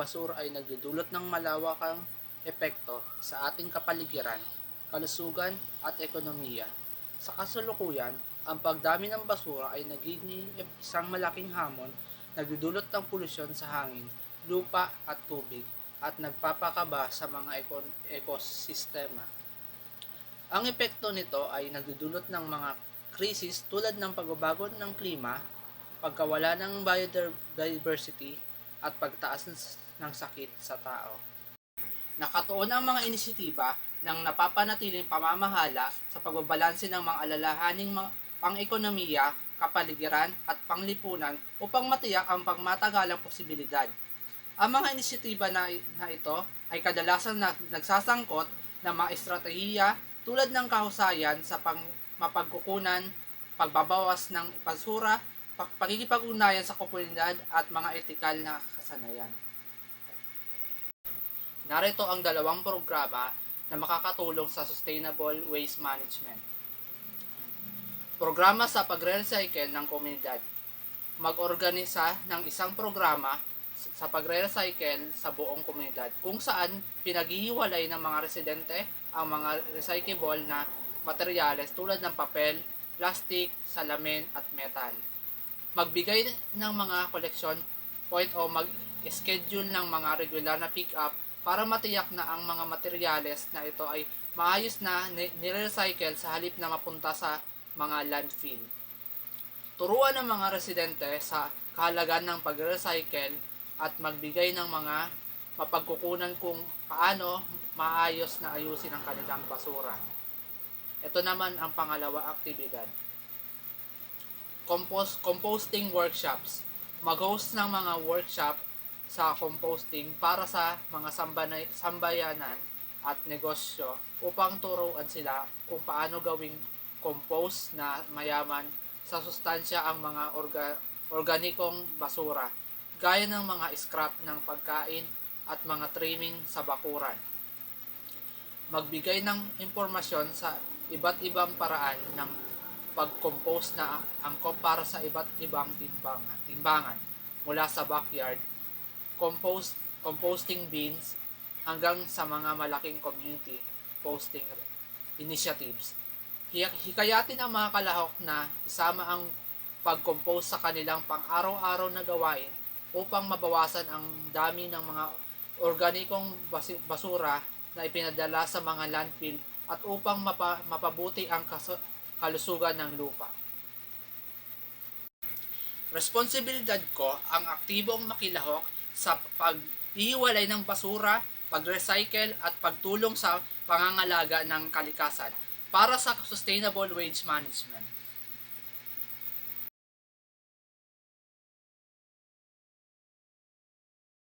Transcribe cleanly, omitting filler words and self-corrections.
basura ay nagdudulot ng malawakang epekto sa ating kapaligiran, kalusugan at ekonomiya. Sa kasalukuyan, ang pagdami ng basura ay nagiging isang malaking hamon, nagdudulot ng polusyon sa hangin, lupa at tubig, at nagpapakaba sa mga ekosistema. Ang epekto nito ay nagdudulot ng mga krisis tulad ng pagbabago ng klima, pagkawala ng biodiversity, at pagtaas ng sakit sa tao. Nakatuon ang mga inisitiba ng napapanatiling pamamahala sa pagbabalanse ng mga alalahaning pang-ekonomiya, kapaligiran at panglipunan upang matiyak ang pangmatagalang posibilidad. Ang mga inisitiba na ito ay kadalasan nagsasangkot ng mga estratehiya tulad ng kahusayan sa mapagkukunan, pagbabawas ng basura, pakikipag-ugnayan sa komunidad at mga etikal na kasanayan. Narito ang dalawang programa na makakatulong sa sustainable waste management. Programa sa pagre-recycle ng komunidad. Mag-organisa ng isang programa sa pagre-recycle sa buong komunidad kung saan pinaghihiwalay ng mga residente ang mga recyclable na materyales tulad ng papel, plastic, salamin at metal. Magbigay ng mga collection point o mag-schedule ng mga regular na pick-up para matiyak na ang mga materyales na ito ay maayos na nire-recycle sa halip na mapunta sa mga landfill. Turuan ng mga residente sa kahalagan ng pag-recycle at magbigay ng mga mapagkukunan kung paano maayos na ayusin ang kanilang basura. Ito naman ang pangalawa aktibidad. Composting workshops. Mag-host ng mga workshop sa composting para sa mga sambayanan at negosyo upang turuan sila kung paano gawing compost na mayaman sa sustansya ang mga organikong basura, gaya ng mga scrap ng pagkain at mga trimming sa bakuran. Magbigay ng impormasyon sa iba't ibang paraan ng pag-compose na angkop para sa iba't ibang timbangan mula sa backyard, composting bins hanggang sa mga malaking community posting initiatives. Hikayatin ang mga kalahok na isama ang pag-compose sa kanilang pang-araw-araw na gawain upang mabawasan ang dami ng mga organikong basura na ipinadala sa mga landfill at upang mapabuti ang kalusugan ng lupa. Responsibilidad ko ang aktibong makilahok sa paghihiwalay ng basura, pag-recycle at pagtulong sa pangangalaga ng kalikasan para sa sustainable waste management.